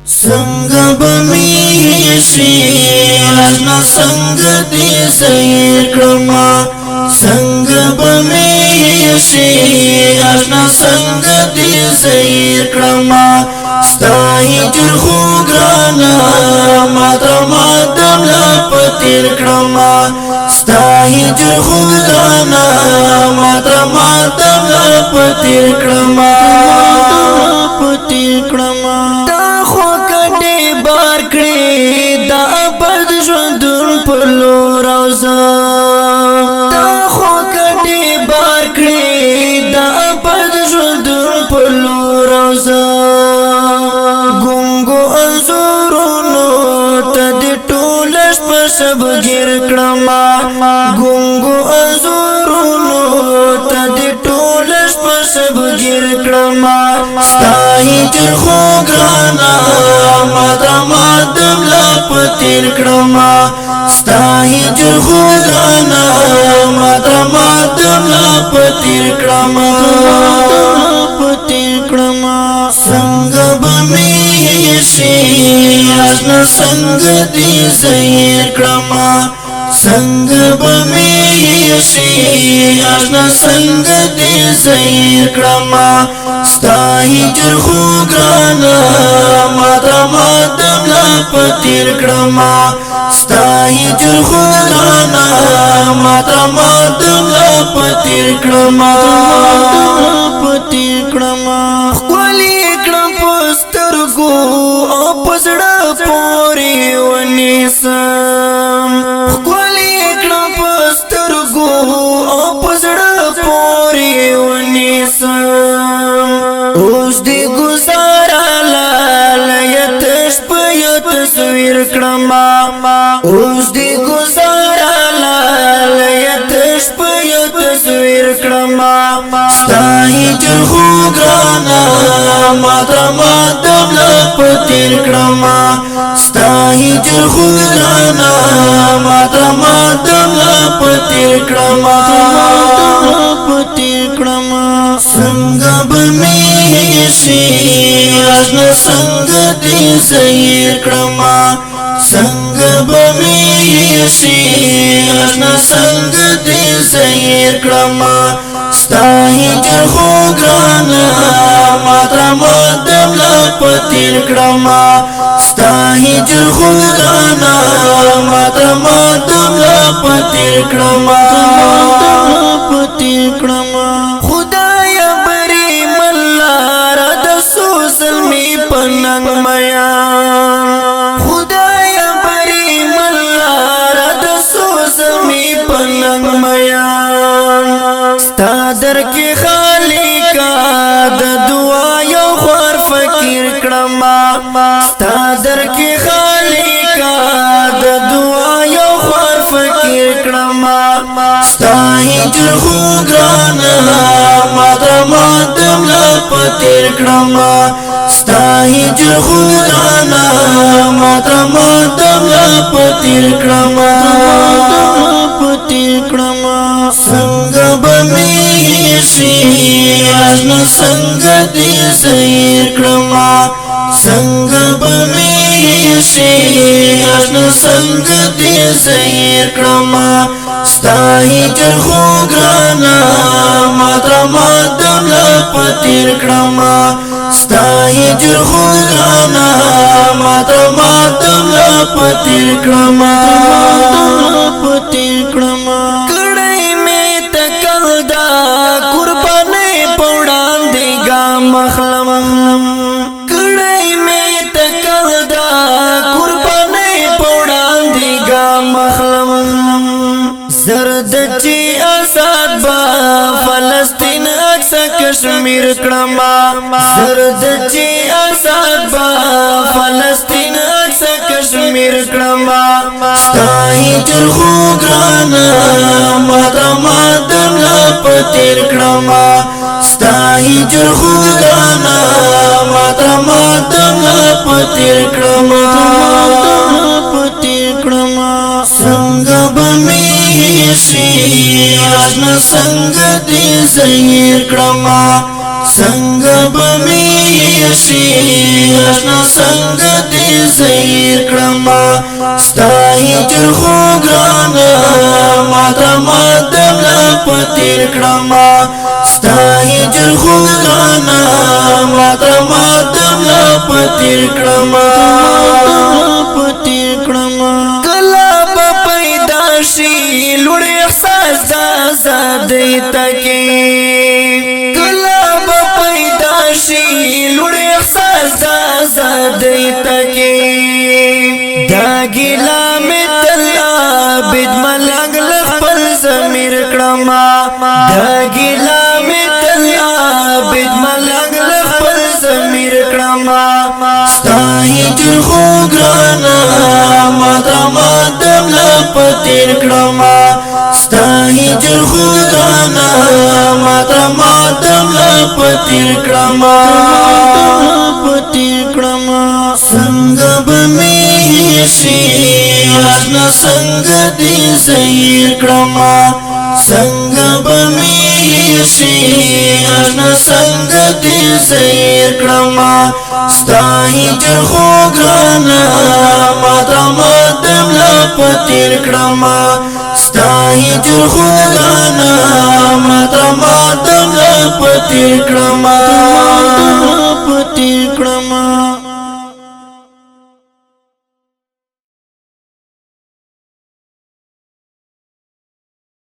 څنګه به مې شي اشنا څنګه دې سیر کړما څنګه به مې شي اشنا څنګه دې سیر کړما ستا هجر خو ګرانه ماتم لا پتیر کړما ستا هجر خو ګرانه ماتم لا پتیر کړما بار کړی دا ابد ژوندون په لور روزه دا خو کډې بار کړی دا ابد ژوندون په لور روزه ګونګو انزورونو ته دې ټول شپه شبګیر کړما ګونګو انزورونو ته دې ټول شپه شبګیر کړما ستا هجر خو ګرانه ماتم لا پتیر کړما ستا هجر خو ګرانه ماتم لا پتیر کړما څنګه به مې شي اشنا څنګه دې سیر کړما څنګه به مې شي اشنا څنګه دې سیر کړما ستا هجر خو ګرانه ماتم لا پتیر کړما ستا هجر خو ګرانه ماتم لا پتیر کړما خولي کړم پسترګو او پسړه پوري ونیسم خولي کړم پسترګو او پسړه پوري ونیسم اوس دې گزارا لایتش په یو تصویر کړما اوس دې گزارا لایتش په یو تصویر کړما ستا هجر خو ګرانه ماتم لا پتیر کړما ستا هجر خو ګرانه ماتم لا پتیر کړما څنګه به مې شي اشنا څنګه دې سیر کړما څنګه به مې شي اشنا څنګه دې سیر کړما ستا هجر خو ګرانه ماتم لا پتیر کړما ستا هجر خو ګرانه ماتم لا پتیر کړما خدایا بری ملار د سوزل می پننګ میا خدایا بری ملار د سوزل می پننګ میا ستا در کې خالقا د دعا یو خور فقیر کړما ستا در کې خالقا د دعا یو خور فقیر کړما ستا هجر خو ګرانه ماتم لا پتیر کړما ستا هجر خو ګرانه ماتم لا پتیر کړما څنګه به مې شي اشنا څنګه دې سیر کړما څنګه به مې شي اشنا څنګه دې سیر کړما ستا هجر خو ګرانه ماتم لا پتیر کړما ستا هجر خو ګرانه ماتم لا پتیر کړما کړای مې تکل دا قربانې پوډان دی ګام مخلم کړای مې تکل دا قربانې پوډان دی ګام مخلم زرد چی آزاد با فلسطین اکسا کشمیر کړما زرد چی آزاد با فلسطین اکسا کشمیر کړما ستا هجر خو ګرانه ماتم لا پتیر کړما ستا هجر خو ګرانه ماتم لا پتیر کړما څنګه به مې شي اشنا څنګه دې سیر کړما څنګه به مې شي اشنا څنګه زهیر کړما ستا هجر خو ګرانا ماته ماتم لا پتیر کړما ستا هجر خو ګرانا ماته ماتم لا پتیر کړما کلا به پیدا شي لوړ احساس د ازادۍ تکي کلا به پیدا شي لوړ احساس د ازادۍ تکي دا ګیلا مې تل عابد ملنګ خپل ضمیر کړما دا ګیلا مې تل عابد ملنګ خپل ضمیر کړما ستا هجر خو ګرانا ماته ماتم لا پتیر کړما ستا هجر خو ګرانا ماته ماتم لا پتیر کړما څنګه به مې شي آشنا څنګه دې زهیر کړما څنګه به مې شي آشنا څنګه دې زهیر کړما ستا هجر خو ګرانا ماته ماتم لا پتیر کړما ستا هجر خو ګرانا ماته ماتم لا پتیر کړما